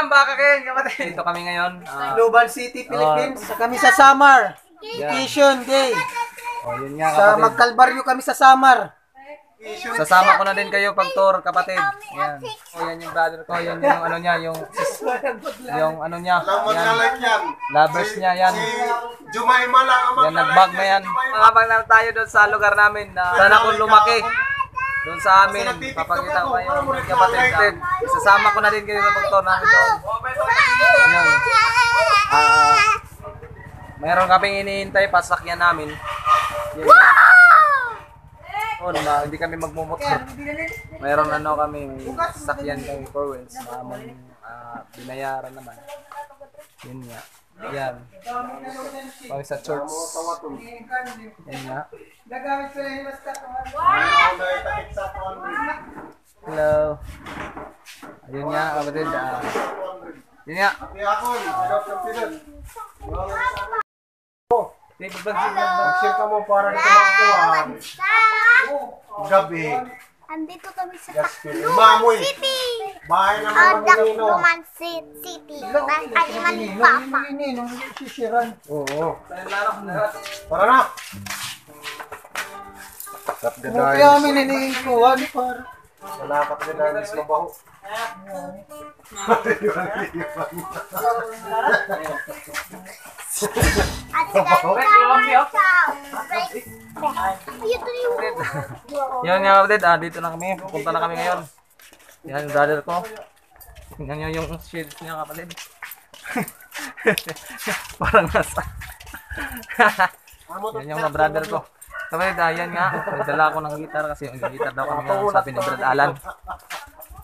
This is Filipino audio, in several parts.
Baka kayo, kapatid. Dito kami ngayon. Global City, Philippines. Kami sa Samar. Vacation day. Oh, yun nga Sa kapatid. Magkalbaryo kami sa Samar. Sasama ko na din kayo pag tour, kapatid. Yan. Oh, yan yung brother ko. Yan yung ano niya, yung ano niya. Yan. Lovers niya, yan. Jumaima lang ang Yan, nag-bag na yan. Habang lang tayo doon sa lugar namin na sana kung lumaki. Doon sa amin, papakita ko kayo, kapatid. Sasama ko na din kayo sa pag-tour namin doon. Yan. Mayroon kaming iniintay, pasakyan namin. Yan. Oh, hindi kami magmumotor. Mayroon kami, sasakyan kami 4 wheels na among binayaran naman. Yun nga. Yan. Pag sa church. Yan nga. Hello. Ayun nga, kapatid. Yun nga. Mag-share ka mo para dito makuha. Gabi. Andito kami sa Mamoy. City. Bahay naman ng Manino. Luman City. Kaliman ni Papa. Oo. Tara na. Tap the Kaya kami niniikuhan para. Salamat din na mismo baho. At Yun nga kapatid, dito na kami. Pupunta na kami ngayon. Yan yung brother ko. Tingnan nyo yung shields niya kapatid. Parang nasa. Yan yung mga brother ko. Kapatid, yan nga. Nagdala ko ng gitar kasi yung gitar daw kami nga sabi ni Brad Alan.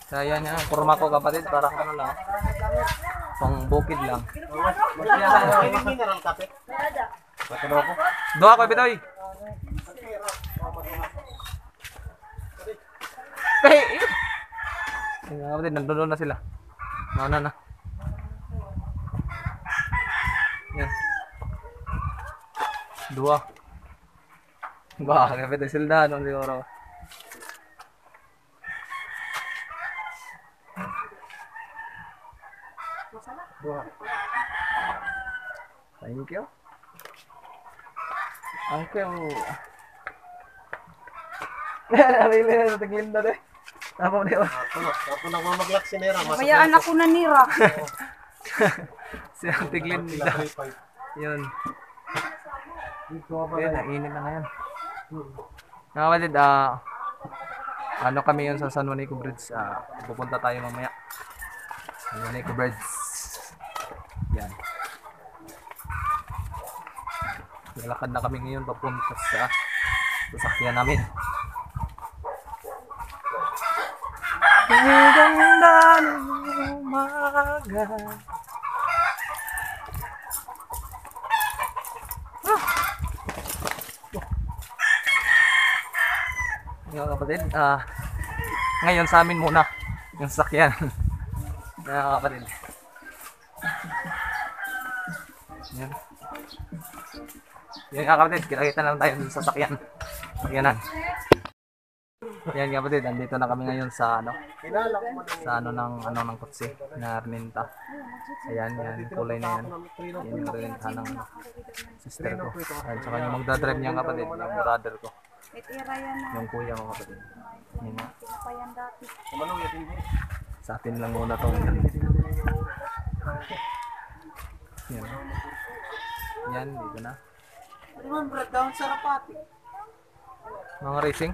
So yan yung kurma ko kapatid para ano lang. Pang bukid lang. Mineral kape. Doha ko bitoy. Hey. Yan kapatid, nandun na sila. Nauna na. Yan. Dua. Bah, kapatid sila doon siguro. Thank you. Thank you. Nabili na sa tiglinda deh. Tapos di ba? Tapos na maglak si Nera. Mayaan ako na nira. Siya ang tiglinda. Yun. Yun, nainit na ngayon. Mga kapatid, ano kami yun sa San Juanico Bridge. Pupunta tayo mamaya. San Juanico Bridge. Yan. Lalakad na kami ngayon papunta sa sasakyan namin. Maganda ng umaga. Mga kapatid, ngayon sa amin muna yung sasakyan. Mga kapatid. Yan. Yan nga kapatid, kita lang tayo dun sa sasakyan. Sakyanan. Yan kapatid, andito na kami ngayon sa ng kotse na renta. Ayan, yan, kulay na yan. Yan yung renta ng sister ko. At saka yung magdadrive niya kapatid, yung brother ko. Yung kuya ko kapatid. Yan nga. Sa atin lang muna to. Yan. Yan, dito na. Ano Brad, down sa Rapati. Mga racing.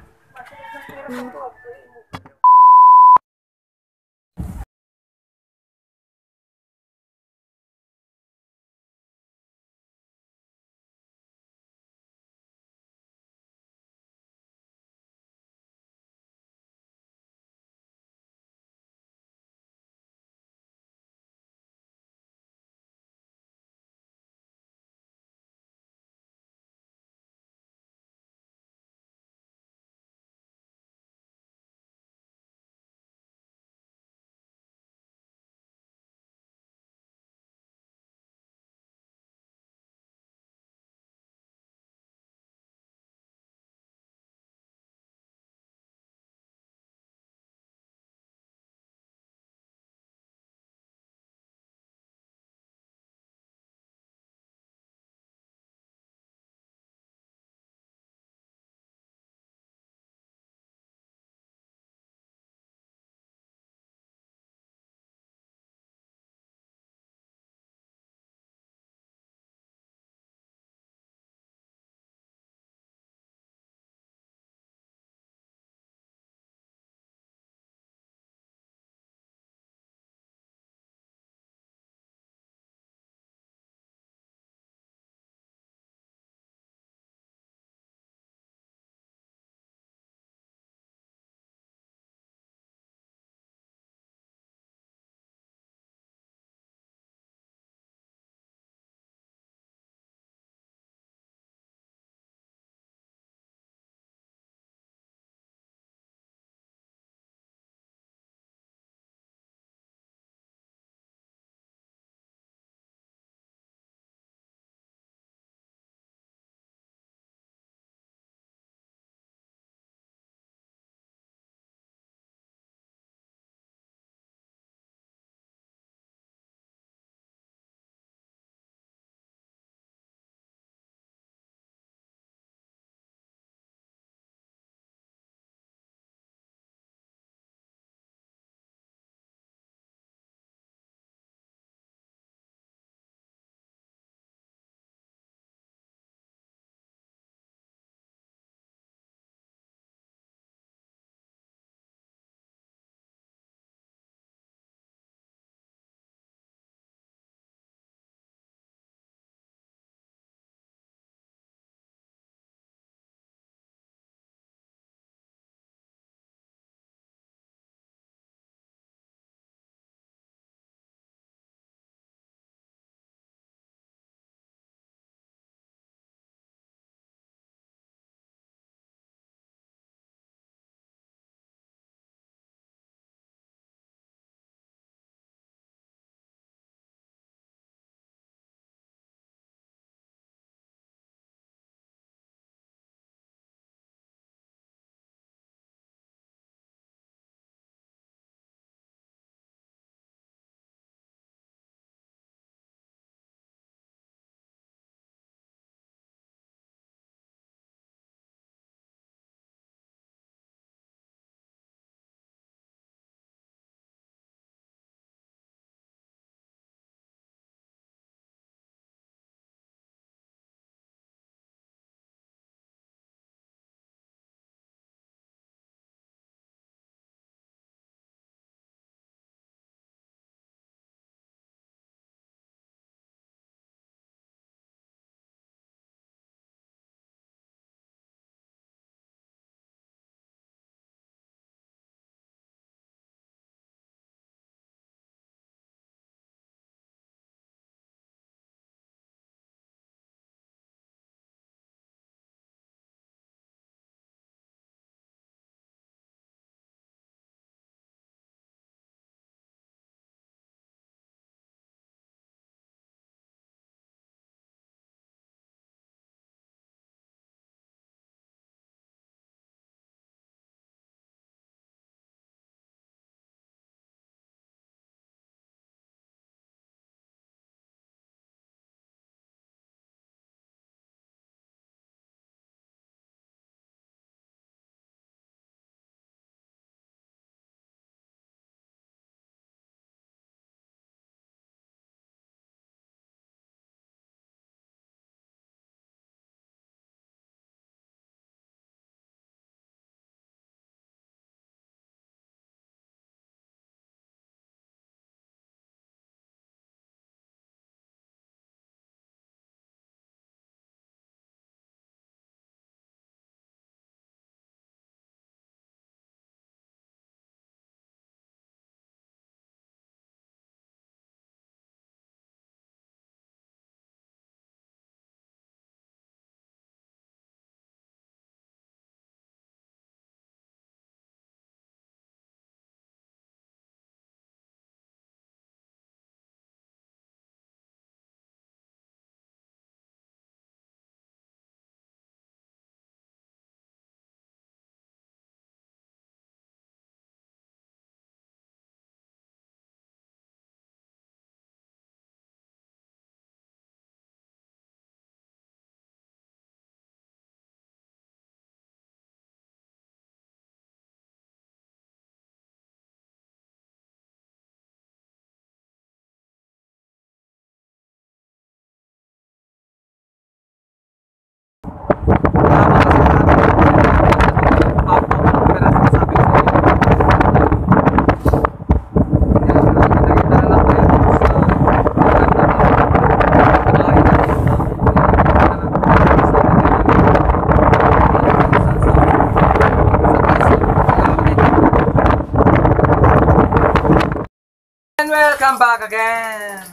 welcome back again!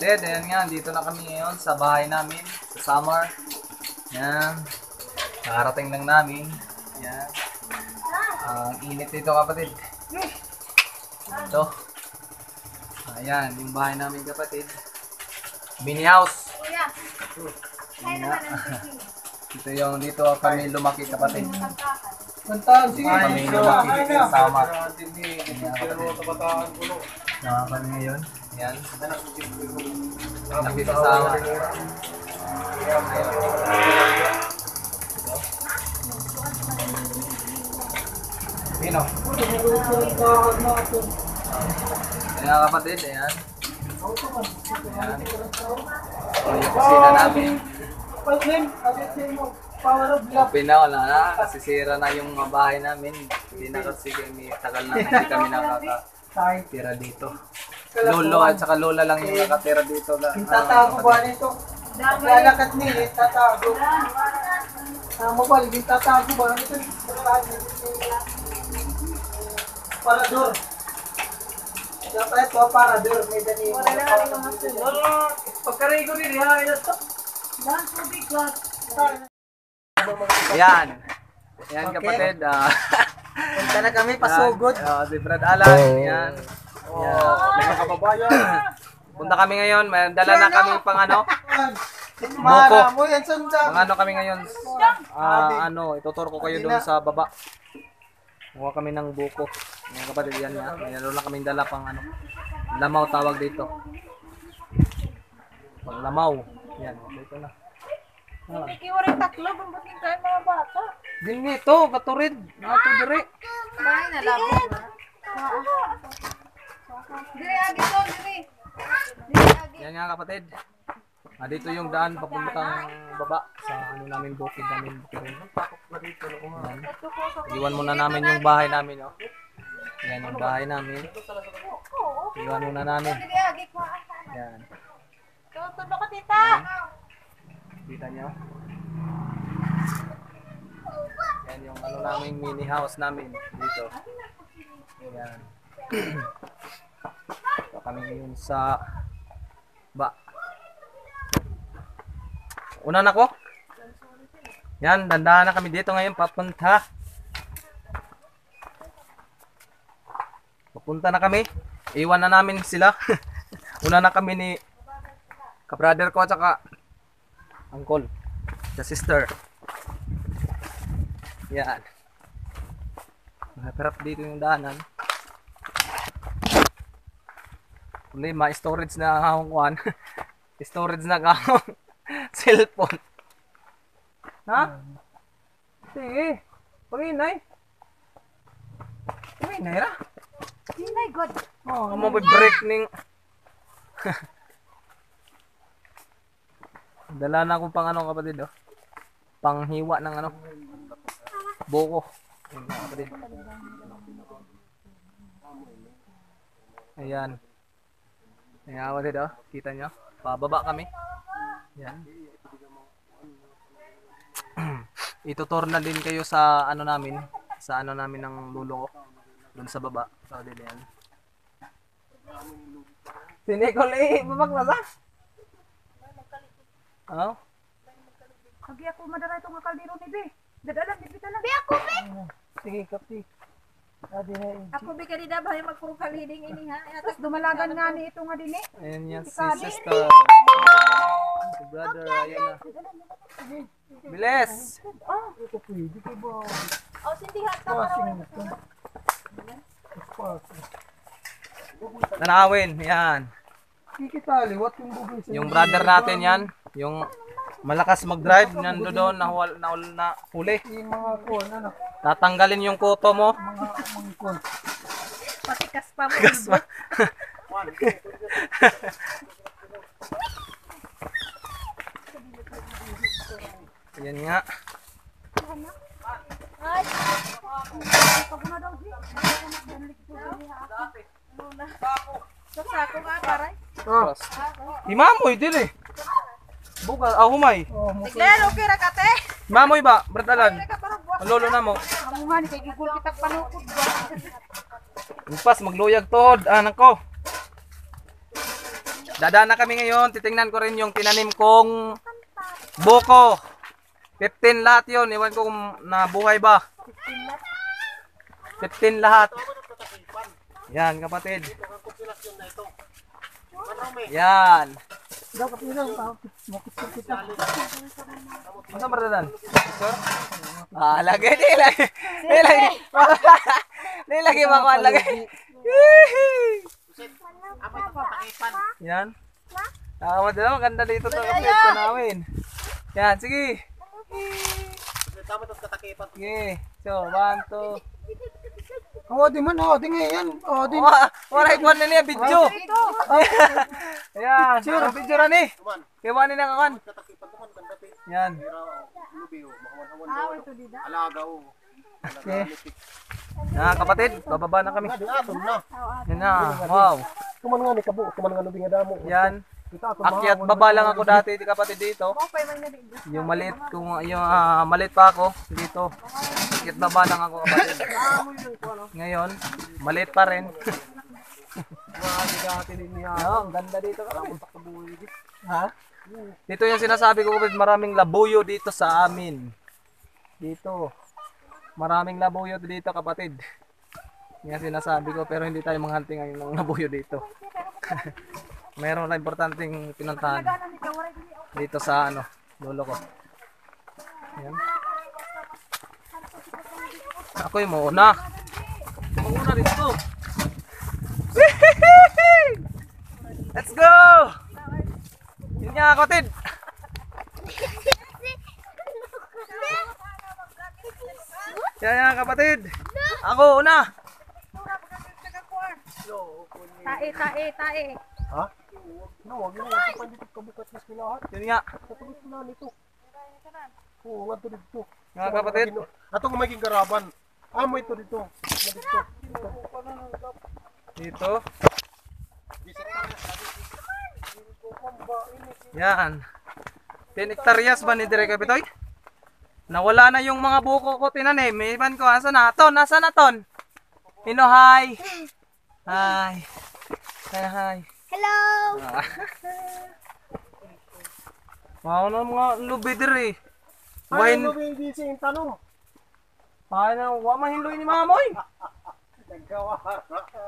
Ted, ayan nga, dito na kami ngayon sa bahay namin, sa summer. Yan. Nakarating lang namin. Yan. Ang init dito kapatid. Ito. Ayan, yung bahay namin kapatid. Mini house. Ayan nga. Dito kami lumaki kapatid. Kantaan, sige. Kami lumaki sa summer. Ayan kapatid. Kami ngayon. Yan. Nakisasama. Pino. Ayan kapatid, ayan. Ayan. So, yung kusina namin. Open na, wala na. Nasisira na yung mga bahay namin. Hindi na kasi kami, tagal na hindi kami nakakatira dito. Lolo at saka lola lang yung nakatira dito. Tatago ba nito? Lalakat nila, tatago. Mobile, yung tatago ba nito? Parador. Dapat ito, parador. May dani. Wala na kami mga sunod. Pagkarigo rin, ha? Ito. Lang, tubig, lang. Ayan. Ayan kapatid. Punta na kami, pasugod. Si Brad Alan. Ayan. Mga kababayan. Punta kami ngayon. May dala na kami pang ano. Buko. Mo yan, sanda. Mga ano kami ngayon. Ituturo ko kayo doon sa baba. Kuha kami ng buko. Mga kapatid yan nga. Mayroon na kaming dala pang ano. Lamaw tawag dito. Pang lamaw. Yan. Dito na. Hindi rin tatlo, bumbutin kayo mga bata. Din nito. Katurid. Nato dire. Bahay na labog na. Dire, agi to, dire. Yan nga kapatid. Dito yung daan papuntang baba sa ano namin bukid namin. Yan. Iwan muna namin yung bahay namin, oh. Yan yung bahay namin. Iwan muna namin. Dire, agi ko. Yan. Tutulo ka, tita. Kita nyo? Yan yung ano namin mini house namin dito. Yan. Ito kami ngayon sa una na ko. Yan, dandahan na kami dito ngayon papunta. Papunta na kami. Iwan na namin sila. Una na kami ni ka-brother ko at saka uncle, the sister. Yan. Mahirap dito yung daanan. Kundi ma-storage na akong kuhan. Storage na akong cellphone. Ha? Sige. Paginay. Paginay ra. Hinay, God. Oh, mo break ning. Dala na akong pang ano kapatid, oh. Panghiwa ng ano. Buko. Ayan, kapatid. Ayan. Ayan kapatid, oh. Kita nyo? Pababa kami. Ayan. Itutur na din kayo sa ano namin. Sa ano namin ng lulo ko. Doon sa baba. Sa kapatid, ayan. Si Nicole, babaklas ah. Oh? Agi ako madara itong kaldero ni Be. Dadalan, dipitalan. Be ako, be. Sige, kapti. Ako Be kanina ba yung magpurukal hiding ini ha? Tapos dumalagan nga ni ito nga din eh. Ayan yan si sister. Si brother, ayan na. Bilis! Oh, sindihan ka para. Nanawin, yan. Kikitali, what yung bugis? Yung brother natin yan. Yung malakas mag-drive, nando doon, na huli. Yung mga kon, ano? Tatanggalin yung koto mo. Mga kon. Patikas pa mo. Gas pa. Yan nga. Ay, pag na daw di. Sako nga paray. Oh, Imamoy, dili. Buka, humay. Tiglero kira kate. Imamoy ba, bratalan? Ang lolo na mo. Amo nga ni kay gigol kita panukod ba. Impas, magluyag tod. Anak ko. Dadaan na kami ngayon. Titingnan ko rin yung tinanim kong buko. 15 lahat yun. Iwan ko kung nabuhay ba. 15 lahat. Yan kapatid. Yan. Dapat nila makikita kita. Ano ba dadan? Sir? Ah, lagi. Di lagi. Di lagi makuha lagi. Yan. Maganda, maganda dito sa kapit namin. Yan, sige. Sige. So, 1, 2. Oo, di man. Oo, di nga yan. Oo, di. Wala ikuan na niya, video. Ayan, ang video na ni. Kiwa ni na kawan. Yan. Okay. Yan, kapatid, bababa na kami. Yan na, wow. Kuman nga ni kabo, kuman nga lubi nga damo. Yan. Akyat baba lang ako dati, kapatid dito. Yung maliit, yung maliit pa ako dito. Akyat baba lang ako, kapatid. Ngayon, maliit pa rin. Ang ganda dito, kapatid. Ha? Dito yung sinasabi ko, kapatid, maraming labuyo dito sa amin. Dito. Maraming labuyo dito, kapatid. Yan sinasabi ko, pero hindi tayo manghunting ngayon ng labuyo dito. Meron lang importanteng pinuntahan dito sa lolo ko. Ayan. Ako yung mauna. Mauna dito. Let's go! Yun nga, kapatid. Yan nga, kapatid. Ako una. Tae. Ha? No, wag na ito pandito kabukat mas pilahat. Yun nga. Katulad na nito. Oo, nga to dito. Nga, kapatid. Ato kung maging garaban. Mo ito dito. Dito. Dito. Yan. 10 hektaryas ba ni Direk Kapitoy? Nawala na yung mga buko ko tinanim. May iban ko. Asa na? Ton, nasa na ton? Hino, hi. Hi. Hi. Hello! Wow na mga lubi diri. Ay, lubi di sa tanong. Ay na, wa mahinloy ni Mamoy. Nagkawa.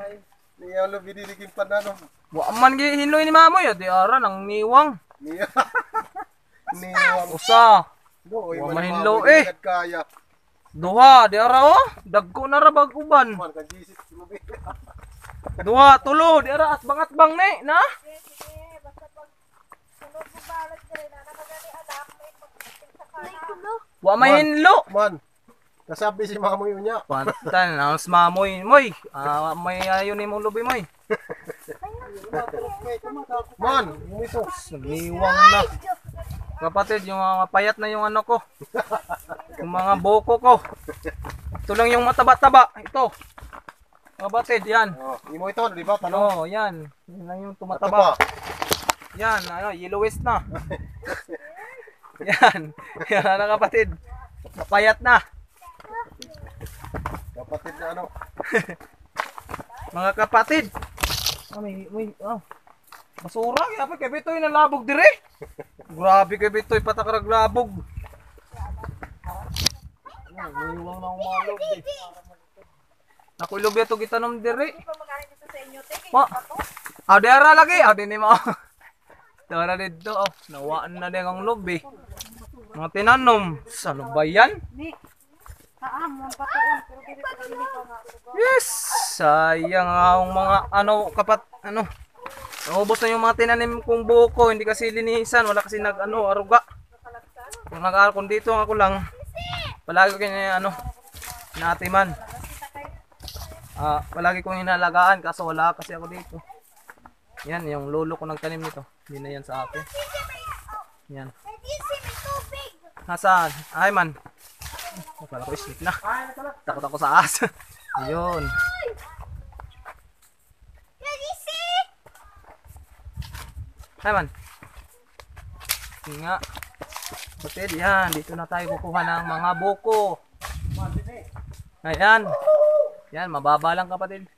Ay, niya lubi di digin pananom. Wa man gi hinloy ni Mamoy, di ara nang niwang. Niya. Niya. Usa. Do, Wa mahinlo eh. Kaya. Duha, di ara oh. Dagko na ra bag uban. Man ka gisit lubi. Duha, tulo, di ara atbang-atbang ni, na? Wa mahinlo. Man. Kasabi si mamo yun niya. Pantan, ang Mamoy, moy. May ayon ni mong lubi moy. Man, ito. Sumiwang na. Kapatid, yung mga payat na yung ko. Yung mga buko ko. Ito lang yung mataba-taba. Ito. Kapatid, yan. Oh, imo ito, di ba? Tanong. Oh, yan. Yan lang yung Ito tumataba. pa. Yan, yellowist na. Yan. Yan na kapatid. Mapayat na. Kapatid na ano. Mga kapatid. Basura, kaya pa kay Bitoy nalabog dire. Grabe kay Bitoy patakarag labog. Iwang na umalog eh. Ako ilobi ito gitanom dire. Ma, adera lagi, adi ni mo. Tara dito, nawaan na din ang lobi. Mga tinanom, saan ba yan? Yes! Sayang ang mga naubos na yung mga tinanim kong buko, hindi kasi linisan, wala kasi aruga. Kung dito ako lang, palagi ko natiman. Palagi kong hinalagaan kaso wala kasi ako dito. Yan, yung lolo ko nagtanim nito. Hindi na yan sa akin. Yan. Nasaan? Ay man. Wala ko isnik na. Takot ako sa aso. Ayun. Ay man. Nga. Batid, yan. Dito na tayo kukuha ng mga buko. Ayan. Yan, mababa lang kapatid.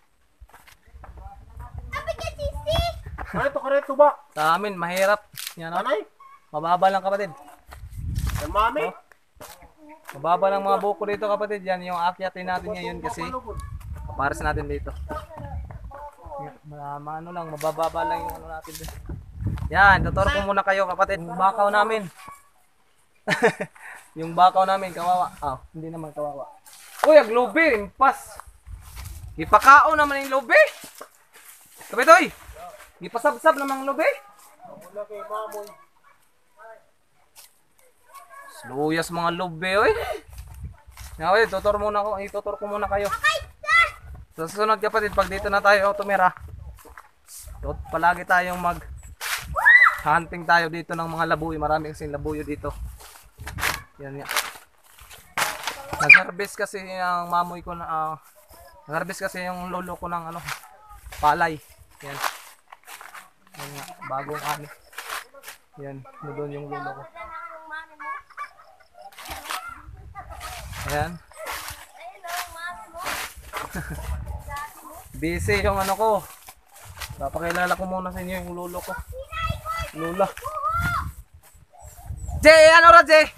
Kareto ba? Sa amin, mahirap. Yan, oh. Anay? Mababa lang kapatid. Ang mami? Mababa lang mga buko dito kapatid. Yan yung akyatin natin ngayon kasi pares natin dito. Ano lang, mabababa lang yung ano natin dito. Yan, tuturo ko muna kayo kapatid. Yung bakaw namin. Yung bakaw namin, kawawa. Hindi naman kawawa. Uy, ang lobe, impas. Ipakao naman yung lobe. Kapit, oy. Ipasabsab naman ang lobe. Sluyas mga lobe, oy. Ngayon, ituturo ko muna kayo. Sa susunod kapatid, pag dito na tayo tumira, palagi tayong hunting tayo dito ng mga labuyo. Marami kasing labuyo dito. Yan nga. Nag-harvest kasi yung mamoy ko na nag-harvest kasi yung lolo ko ng palay. Yan. Yan nga, bagong ani. Yan, doon yung lolo ko. Ayan. Busy yung ko. Papakilala ko muna sa inyo yung lolo ko. Lola. Jay, ano ra Jay?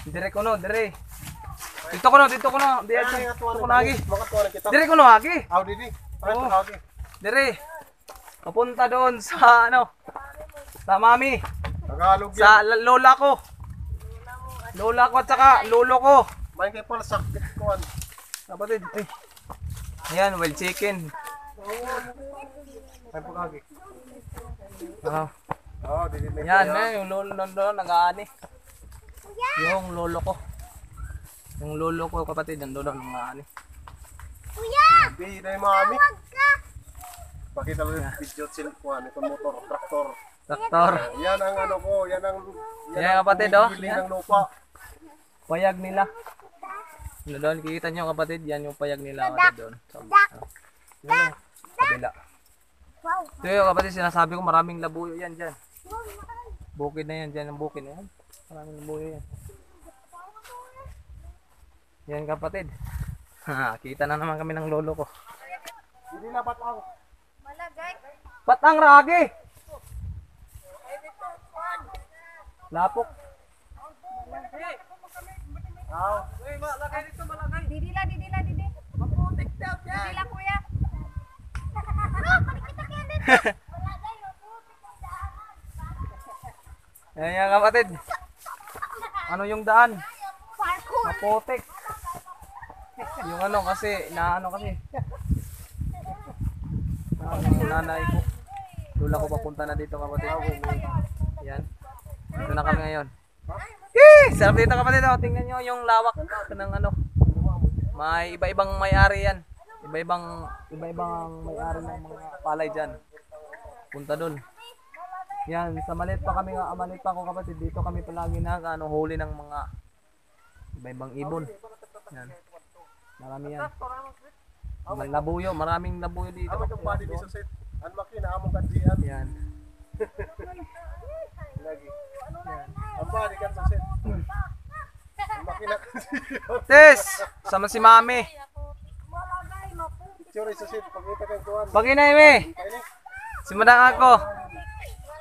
Dire ko no, dire. Dito ko no. Dito ko no agi. Dire ko no agi. Aw, didi. Kareto lagi. Dire. Papunta doon sa sa mami. Tagalog yan. Sa lola ko. Lola ko at saka lolo ko. May kay pala sakit kuan. Kapatid, ayan, wild chicken. Ay pagagi. Didi na. Yan, yung lolo nandun, nag-aani. Yung lolo ko. Yung lolo ko, kapatid, nandun, nag-aani. Di na yung mami. Pakita lang yung video sila kuan, itong motor, traktor. Traktor. Yan ang ko, yan ang Yan, kapatid, oh. Hiling ng lupa. Payag nila. Ano doon, kikita nyo kapatid, yan yung payag nila kapatid doon. Yan, kabila. Ito yung kapatid, sinasabi ko maraming labuyo yan dyan. Bukid na yan, dyan ang bukid na yan. Maraming labuyo yan. Yan kapatid. Kita na naman kami ng lolo ko. Hindi na batang. Batang ragi! Lapok. Didi. Maputik daw dyan. Didi lang kuya. Ayan kapatid. Ano yung daan? Maputik. Yung kasi, nanay ko. Lula ko papunta na dito kapatid. Yan. Dito na kami ngayon. Sarap dito kapatid. Tingnan nyo yung lawak ng may iba-ibang may-ari yan. Iba-ibang may-ari ng mga palay dyan. Punta dun. Yan, sa maliit pa ako kapatid. Dito kami palagi huli ng mga iba-ibang ibon. Yan. Marami yan. Maraming labuyo dito. Ano yung body ni Susit? Ang makina among kandian. Yan. Lagi. Ang body kan Susit. Ang makina kandian. Tes! Sama si Mami. Picture Susit, pagkita kang kuan. Paginay me. Simadang ako.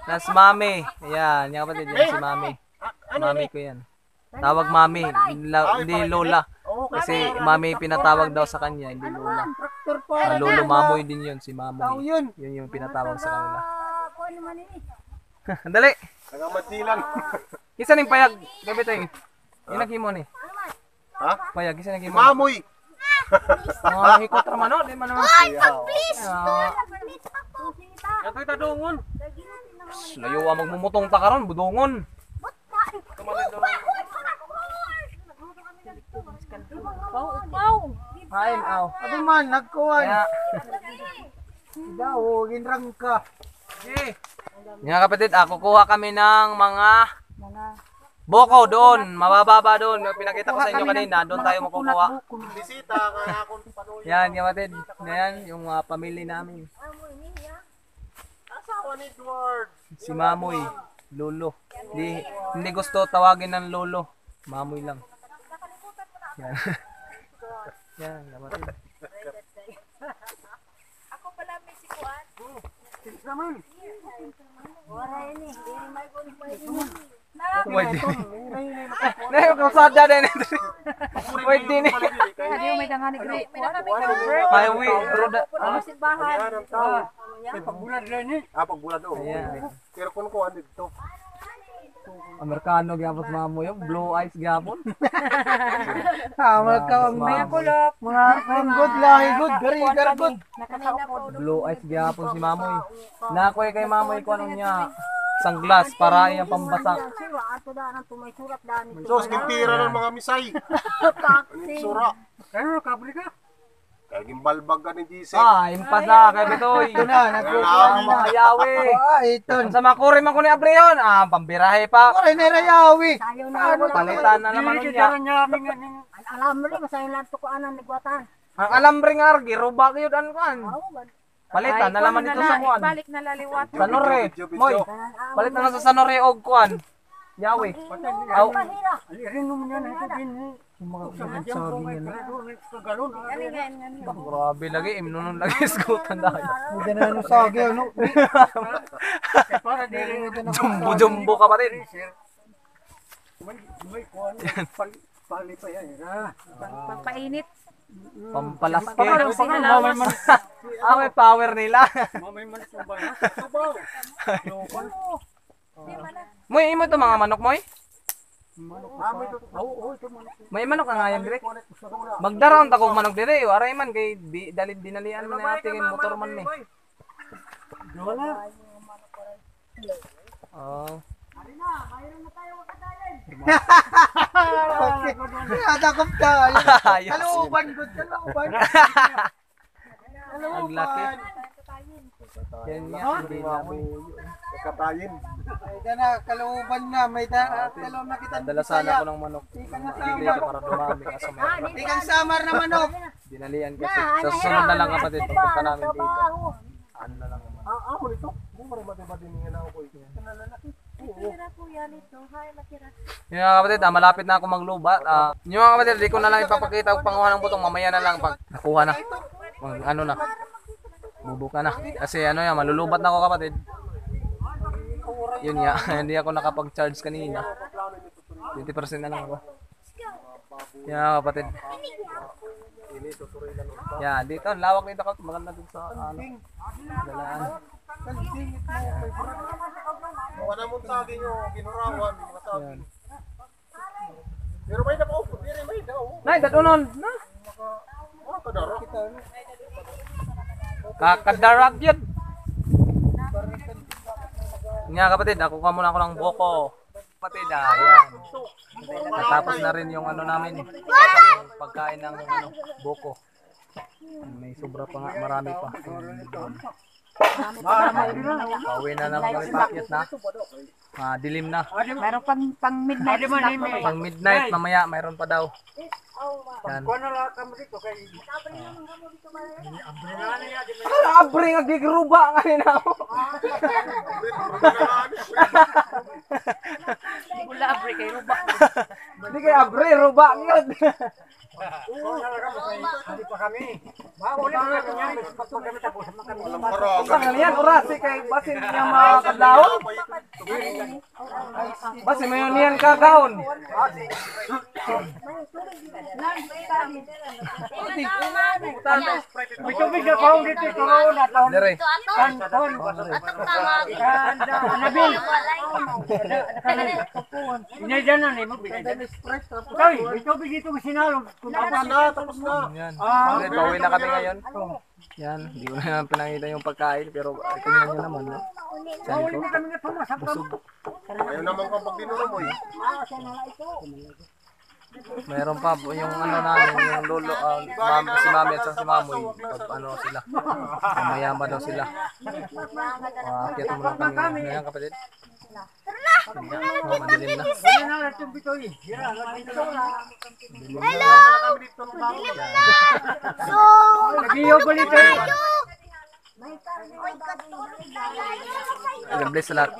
Nas Mami. Ayan, yung kapatid yan si Mami. Mami ko yan. Tawag Mami, hindi Lola. Kasi Mami pinatawag daw sa kanya, hindi Lola. Lolo Mamoy din yun, si Mamoy. Yun yung pinatawag sa kanila. Dali. Nagamadsilan. Isa ning payag, gabi tayo. Inaghimo ni. Ha? Payag, isa naghimo. Mamoy. Hikot raman no, di man naman. Please! Yato ita dungon. Layo wa magmumutong ta karon, budungon. Hain aw. Abi man, nagkuhan. Kaya, Daw, ginrang ka. mga kapatid, kukuha kami ng mga boko doon, mabababa doon. Pinakita ko sa inyo kanina, doon tayo makukuha. Bisita kaya akong panuyo. Yan, kapatid. Yan, yung pamilya namin. Asawa ni Edward. Si Mamoy, Lolo. Hindi gusto tawagin ng Lolo. Mamoy lang. Yan. Yan, kapatid. Ako pala may sikuan. Pwede. Nah, kung sadya din. Pwede ni. Hindi mo may dangan ni Gray. May dangan Highway, road. Ano simbahan? Pagbulad o. Ayan. Pero kung kuha dito. Amerikano gyapon mamo yung blue eyes gyapon. May kulok. Good, lahi good, very good. Blue eyes gyapon si mamoy. Nakoy kay mamoy ko anong niya. Sunglass para iyang pambasa. So, skintira ng mga misay. Anong sura? Pero kabuli ka. Kaya gimbalbag ka ni Giselle. Ah, impas na kay Bitoy. Ito na, Mga yawi. ito. Sa makuri man ko ni Abrion, pambirahe pa. Pare na rayawi. Palitan na naman niya. Alam mo rin, masaya lang ito ko anang nagwatan. Ang alambre nga argi, rubak yun an kan. Palitan na naman ito sa kuan. Balik na laliwat. Sanore, moy. Palitan na sa Sanore og kuan. Yawi. Aw. Grabe lagi, imnunon lagi skutan dahil. Hindi na ano sagi, ano? Jumbo-jumbo ka pa rin. Pagpainit. Pampalaskit. May power nila. Moy, imo to mga manok moy? May manok nga yan dire. Magdaraon ta kog manok dire, aray man kay dalin dinalian man natin motor man ni. Oh. Natakop ka. Ayos. Kaluban, good, kaluban. Ang laki. Yan nga, hindi na buyo. Katayin. Ito na, kaluban na. May talong na kita. Dalasan ako ng manok. Hindi ka para dumami kasi may Di kang samar na manok. dinalian kasi. Sa susunod na lang kapatid, pagpunta namin dito. Ano na lang. Ako nito. Kung marimati-mati niya na ako. Matira po yan ito. Hay, matira. Yung mga kapatid, malapit na ako maglubat. Yung mga kapatid, di ko na lang ipapakita ang panguha ng butong. Mamaya na lang pag nakuha na. Ano na. Bubuka na. Kasi ano yan, malulubat na ako kapatid. Yun nga, hindi ako nakapag-charge kanina. 20% na lang ako. Yan mga kapatid. Yan, dito, lawak dito ako. Maganda dito sa ano. Dalaan. Wala mong sabi nyo, ginurawan, mga sabi. Yan. Pero may na po, pero may na. Nay, dadunon. Na. Ano ka daro? Kakadarap yun. Nga kapatid, ako ka muna ako ng buko. Kapatid, yan. Natapos na rin yung ano namin. Pagkain ng ano, buko. May sobra pa nga, marami pa. Pauwi na naman kami pakyat na. Dilim na. Meron pang midnight snack. Pang midnight, mamaya mayroon pa daw. Yan. Abre nga gigruba nga rin ako. Wala abre kay ruba. Hindi kay abre, ruba yun. Ang yan, orasi kay basin niya mga kadlaon. Basin mo yun yan kagaon. Dere. Tapos na. Yan. Okay, pauwi na kami ngayon. Yan, hindi ko na pinakita yung pagkain pero tingnan nyo naman. No? Sabi ko, busog. Ayaw naman kapag dinuro mo eh. Mayroon pa yung ano namin, yung lolo, si mami at si mamoy. Ano sila. Mayama daw sila. Kaya mo lang kami ngayon kapatid. Madilim na. Hello! So, God bless sa lahat.